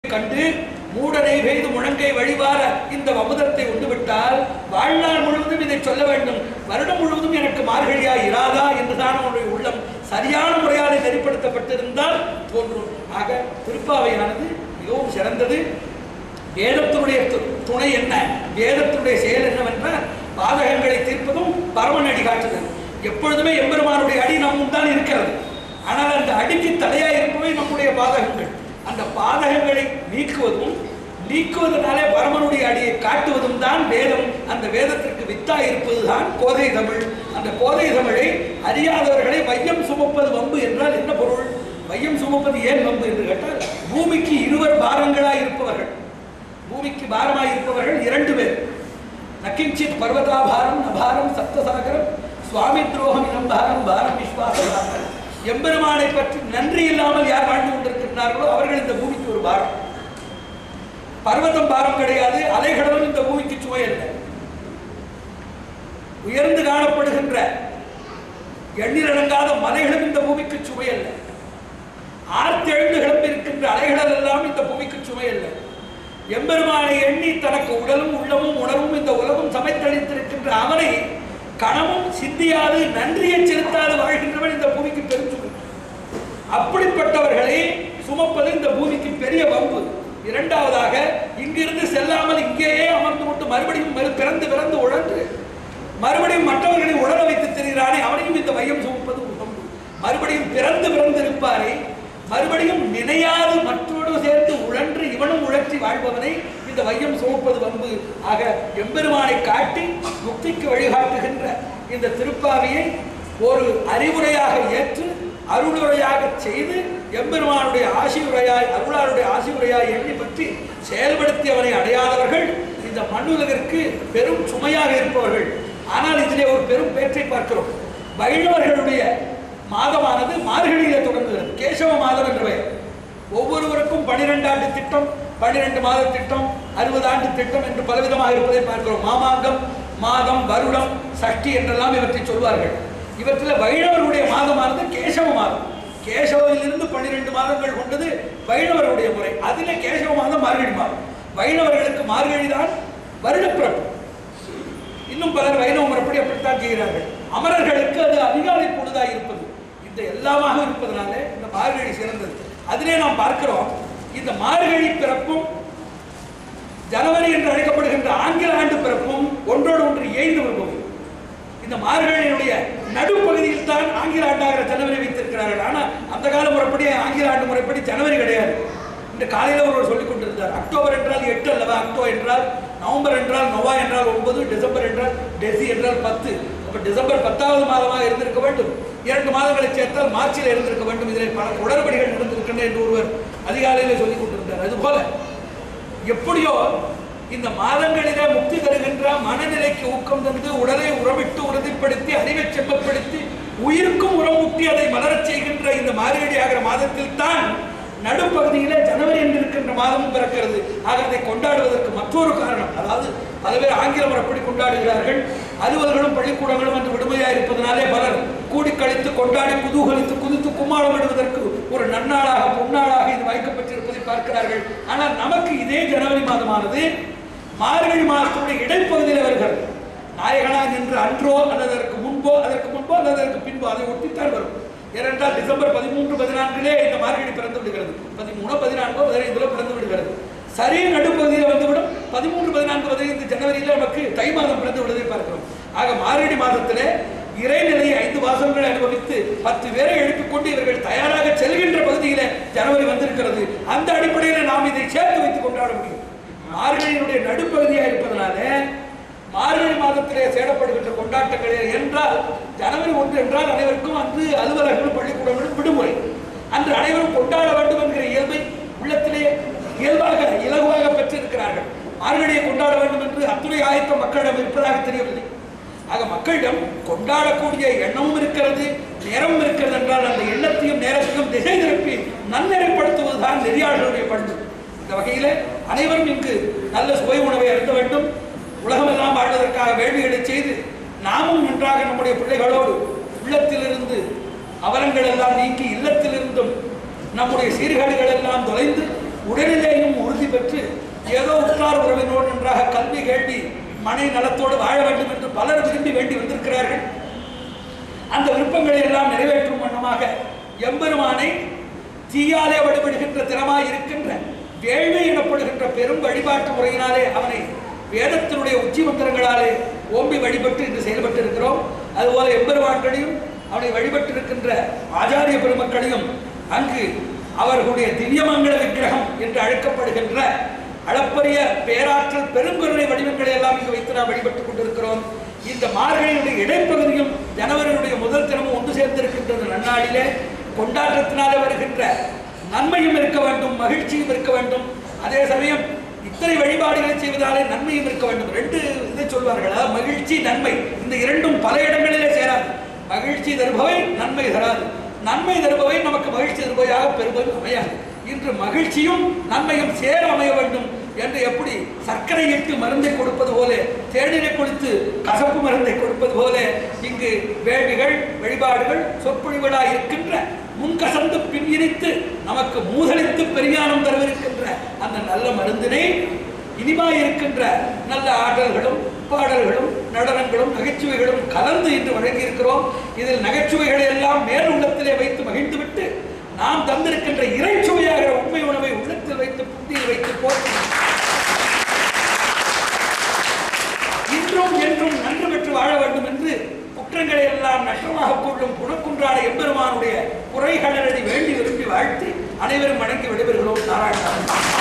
கண்டு மூடனை பெய்து முழங்கை வழிவார இந்த அமுதத்தை உண்டுவிட்டால் வாழ்நாள் முழுவதும் இதை சொல்ல வேண்டும். வருடம் முழுவதும் எனக்கு மார்கழியா இராதா என்றுதான் அவனுடைய உள்ளம் சரியான முறையால் நெறிப்படுத்தப்பட்டிருந்தால் தோன்றும். ஆக திருப்பாவையானது மிகவும் சிறந்தது. வேதத்தினுடைய துணை என்ன, வேதத்தினுடைய செயல் என்னவென்றால் பாதகங்களை தீர்ப்பதும் பரமன் அடி காட்டுதல். எப்பொழுதுமே எம்பெருமானுடைய அடி நம் தான் இருக்கிறது. ஆனால் அந்த அடிக்கு தடையாக இருப்பவை நம்முடைய பாதகங்கள். அந்த பாதகங்களை நீக்குவதனாலே பரமனுடைய அடியை காட்டுவதும் தான் வேதம். அந்த வேதத்திற்கு வித்தாய் இருப்பதுதான் கோதை தமிழ். அந்த கோதை தமிழை அறியாதவர்களை வையம் சுமப்பது வம்பு என்றால் என்ன பொருள்? வையம் சுமப்பது ஏன் வம்பு என்று கேட்டால், பூமிக்கு இருவர் பாரங்களாய் இருப்பவர்கள், பூமிக்கு பாரமாய் இருப்பவர்கள் இரண்டு பேர். நக்கிஞ்சித் பர்வதாபாரம் நபாரம் சப்தசாகரம் சுவாமி துரோகம் இனம் பாரம் பாரம் விஸ்வாசம். எம்பெருமானை பற்றி நன்றி இல்லாமல் யார் வாழ்ந்து கொண்டிருக்கிறார்களோ அவர்கள் இந்த பூமிக்கு ஒரு பாரம். பர்வதம் பாரம் கிடையாது, அலைகடலும் இந்த பூமிக்கு சுவை அல்ல. உயர்ந்து காணப்படுகின்ற எண்ணிலடங்காத மலைகளும் இந்த பூமிக்கு சுவை அல்ல. ஆர்த்தெழுந்து கிளம்பியிருக்கின்ற அலைகளல் எல்லாம் இந்த பூமிக்கு சுவை அல்ல. எம்பெருமானை எண்ணி தனக்கு உடலும் உள்ளமும் உணர்வும் இந்த உலகம் சமைத்தளித்திருக்கின்ற அவனை கணமும் சிந்தியாது நன்றியை செலுத்தாது வாழ்கின்றவன் இந்த பூமிக்கு பெருஞ்சுமை. அப்படிப்பட்டவர்களை சுமப்பது இந்த பூமிக்கு பெரிய வம்பு. இரண்டாவதாக, இங்கிருந்து செல்லாமல் இங்கேயே அமர்ந்து கொண்டு மறுபடியும் பிறந்து உழன்று மறுபடியும் மற்றவர்களை உணர வைத்து தெரிகிறானே அவனையும் இந்த வையம் சுமப்பது வம்பு. மறுபடியும் பிறந்து இருப்பாரை மறுபடியும் நினையாது மற்றோடு சேர்ந்து உழன்று இவனும் உழற்றி வாழ்பவனை இந்த வையம் சுமப்பது வம்பு. ஆக எம்பெருமானை காட்டி முக்திக்கு வழிகாட்டுகின்ற இந்த திருப்பாவியை ஒரு அறிவுரையாக ஏற்று அருளுரையாக செய்து எம்பெருமானுடைய ஆசியுரையாய் அருளாருடைய ஆசியுரையாய் எண்ணி பற்றி செயல்படுத்தி அவனை அடையாதவர்கள் இந்த மண்ணுலகிற்கு பெரும் சுமையாக இருப்பவர்கள். ஆனால் இதிலே ஒரு பெரும் பேற்றை பார்க்கிறோம். வைணவர்களுடைய மாதமானது மார்கழியிலே தொடங்குகிறது. கேசவ மாதம் என்ற பெயர். ஒவ்வொருவருக்கும் 12 ஆண்டு திட்டம், 12 மாத திட்டம், 60 ஆண்டு திட்டம் என்று பலவிதமாக இருப்பதை பார்க்கிறோம். மாமாங்கம், மாதம், வருடம், சஷ்டி என்றெல்லாம் இவற்றை சொல்வார்கள். இவற்றில் வைணவருடைய மாதமானது கேசவ மாதம். கேசவத்திலிருந்து 12 மாதங்கள் கொண்டது வைணவருடைய முறை. அதிலே கேசவ மாதம் மார்கழி மாதம். வைணவர்களுக்கு மார்கழி தான் வருடப்பிறப்பு. இன்னும் பலர் வைணவ முறைப்படி அப்படித்தான் செய்கிறார்கள். அமரர்களுக்கு அது அதிகாலை பொழுதாக இருப்பது. இந்த எல்லாமாக இருப்பதனால இந்த மார்கழி சிறந்தது. அதிலே நாம் பார்க்கிறோம், இந்த மார்கழி பிறப்பும் ஜனவரி என்று அழைக்கப்படுகின்ற ஆங்கில ஆண்டு பிறப்பும் ஒன்றோடு ஒன்று ஏய்ந்து வருபவை. இந்த மார்கழியினுடைய நடுப்பகுதியில் தான் ஆங்கில ஆண்டாகிற ஜனவரி வைத்திருக்கிறார்கள். ஆனால் அந்த கால முறைப்படி ஆங்கில ஆண்டு முறைப்படி ஜனவரி கிடையாது. இந்த காலையில் ஒருவர் சொல்லிக் கொண்டிருந்தார், அக்டோபர் என்றால் 8 அல்லவா, அக்டோ என்றால் நவம்பர் என்றால் நோவா என்றால் 9, டிசம்பர் என்றால் டெசி என்றால் 10. அப்போ டிசம்பர் 10வது மாதமாக இருந்திருக்க வேண்டும். 2 மாதங்களை சேர்த்தால் மார்ச்சில் இருந்திருக்க வேண்டும். இதில் பல குளறுபடிகள் நடந்திருக்கின்றன என்று ஒருவர் அதிகாலையிலே சொல்லிக் கொண்டிருந்தார். அதுபோல எப்படியோ இந்த மாதங்களிலே முக்தி தருகின்ற மனநிலைக்கு ஊக்கம் தந்து உடலை உறவிட்டு உறுதிப்படுத்தி அறிவை செம்பப்படுத்தி உயிருக்கும் உரம் முக்தி அதை மலரச் செய்கின்ற இந்த மார்கழி ஆகிற மாதத்தில் தான் நடுப்பகுதியிலே ஜனவரி என்று இருக்கின்ற மாதமும் பிறக்கிறது. ஆக அதை கொண்டாடுவதற்கு மற்றொரு காரணம், அதாவது பல பேர் ஆங்கில முறைப்படி கொண்டாடுகிறார்கள். அலுவலர்களும் பள்ளிக்கூடங்களும் என்று விடுமையாக இருப்பதனாலே பலர் கூடி கழித்து கொண்டாடி குதூகலித்து குதித்து கும்மாளம் விடுவதற்கு ஒரு நன்னாளாக பொன்னாளாக இது வைக்கப்பட்டிருப்பதை பார்க்கிறார்கள். ஆனால் நமக்கு இதே ஜனவரி மாதமானது மார்கழி மாதத்துடைய இடைப்பகுதியில் வருகிறது. நாயகனாக நின்று அன்றோ அல்லது அதற்கு முன்போ அல்லது அதற்கு பின்போ அதை ஒட்டித்தான் வரும். ஏனென்றால் டிசம்பர் 13, 14 இந்த மார்கழி பிறந்து விடுகிறது. 13, 14, 15 பிறந்து விடுகிறது. சரி நடுப்பகுதியில் வந்துவிடும். 13, 14, 15 ஜனவரியில் நமக்கு தை மாதம் பிறந்து விடுவதை பார்க்கிறோம். ஆக மார்கழி மாதத்திலே இறைநிலையை 5 மாதங்களை அனுபவித்து 10 பேரை எழுப்பிக் கொண்டு இவர்கள் தயாராக செல்கின்ற பகுதியில ஜனவரி வந்திருக்கிறது. அந்த அடிப்படையில் நாம் இதை சேர்த்து வைத்துக் கொண்டாட முடியும். மார்கழியினுடைய நடுப்பகுதியாக இருப்பதனால மார்கழி மாதத்திலே சேடப்படுகின்ற கொண்டாட்டங்கள் என்றால் ஜனவரி 1 என்றால் அனைவருக்கும் அன்று அலுவலர்களும் பள்ளிக்கூடங்களும் விடுமுறை. அன்று அனைவரும் கொண்டாட வேண்டும் என்கிற இயல்பை உள்ளத்திலே இயல்பாக இலகுவாக பெற்றிருக்கிறார்கள். மார்கழியை கொண்டாட வேண்டும் என்று அத்துணை ஆயத்தம் மக்களிடம் இருப்பதாக தெரியவில்லை. ஆக மக்களிடம் கொண்டாடக்கூடிய எண்ணமும் இருக்கிறது, நேரமும் இருக்கிறது என்றால் அந்த எண்ணத்தையும் நேரத்தையும் திசை திருப்பி நன்னெறிப்படுத்துவதுதான் நெறியாளர்களுடைய பண்பு. இந்த வகையில் அனைவரும் இங்கு நல்ல சுவை உணவை அருந்த வேண்டும். உலகமெல்லாம் வாழ்வதற்காக வேள்விகளை செய்து நாமும் நன்றாக நம்முடைய பிள்ளைகளோடு உள்ளத்திலிருந்து அவலங்கள் எல்லாம் நீக்கி இல்லத்திலிருந்தும் நம்முடைய சீர்கேடுகள் எல்லாம் தொலைந்து உடலிலேயும் உறுதி பெற்று ஏதோ உற்றார் உறவினோடு நன்றாக கல்வி கேள்வி மனை நலத்தோடு வாழ வேண்டும் என்று பலர் விரும்பி வேண்டி வந்திருக்கிறார்கள். அந்த விருப்பங்களை எல்லாம் நிறைவேற்றும் வண்ணமாக எம்பெருமானை தீயாலே வழிபடுகின்ற திறமாய் இருக்கின்ற வேள்வி எனப்படுகின்ற பெரும் வழிபாட்டு முறையினாலே அவனை வேதத்தினுடைய உச்சி மந்திரங்களாலே ஓம்பி வழிபட்டு இன்று செயல்பட்டு இருக்கிறோம். அதுபோல எம்பெருமான்களையும் அவனை வழிபட்டிருக்கின்ற ஆச்சாரிய பெருமக்களையும் அங்கு அவர்களுடைய திவ்யமங்கள விக்கிரகம் என்று அழைக்கப்படுகின்ற அளப்பரிய பேராற்றல் பெருங்கருணை வடிவங்களை எல்லாம் இங்கு வைத்து நாம் வழிபட்டுக் கொண்டிருக்கிறோம். இந்த மார்கழியுடைய இடைப்பகுதியும் ஜனவரியுடைய முதல் தினமும் ஒன்று சேர்ந்திருக்கின்றது. நன்னாளிலே கொண்டாட்டத்தினாலே வருகின்ற நன்மையும் இருக்க வேண்டும், மகிழ்ச்சியும் இருக்க வேண்டும். அதே சமயம் இத்தனை வழிபாடுகளை செய்வதாலே நன்மையும் இருக்க வேண்டும். ரெண்டு இதை சொல்வார்கள், அதாவது மகிழ்ச்சி நன்மை. இந்த இரண்டும் பல இடங்களிலே சேராது. மகிழ்ச்சி தருபவை நன்மை தராது, நன்மை தருபவை நமக்கு மகிழ்ச்சி தருபவையாக பெறுவது அமையாது. இன்று மகிழ்ச்சியும் நன்மையும் சேர அமைய வேண்டும் என்று எப்படி சர்க்கரை இட்டு மருந்தை கொடுப்பது போல, தேநீரை கொடுத்து கசப்பு மருந்தை கொடுப்பது போல இங்கு வேள்விகள் வழிபாடுகள் சொற்பொழிவுகளாக இருக்கின்ற முன்கசந்து பின்னிரித்து நமக்கு மூதளித்து பெரியானம் தரவிருக்கின்ற அந்த நல்ல மருந்தினை இனிமாயிருக்கின்ற நல்ல ஆடல்களும் பாடல்களும் நடனங்களும் நகைச்சுவைகளும் கலந்து இன்று வழங்கியிருக்கிறோம். இதில் நகைச்சுவைகளை எல்லாம் மேல் உள்ளத்திலே வைத்து மகிழ்ந்துவிட்டு நாம் தந்திருக்கின்ற இறைச்சுவையாகிற உண்மை உணவை உள்ளத்தில் வைத்து புத்தியில் வைத்து போற்றி இன்றும் என்றும் நன்று பெற்று வாழ வேண்டும் என்று குற்றங்களை எல்லாம் நஷ்டமாக கொள்ளும் குணக்குன்றான எம்பெருமானுடைய குறைகளடி வேண்டி விரும்பி வாழ்த்தி அனைவரும் வணங்கி விடைபெறுகிறோம். நாராயண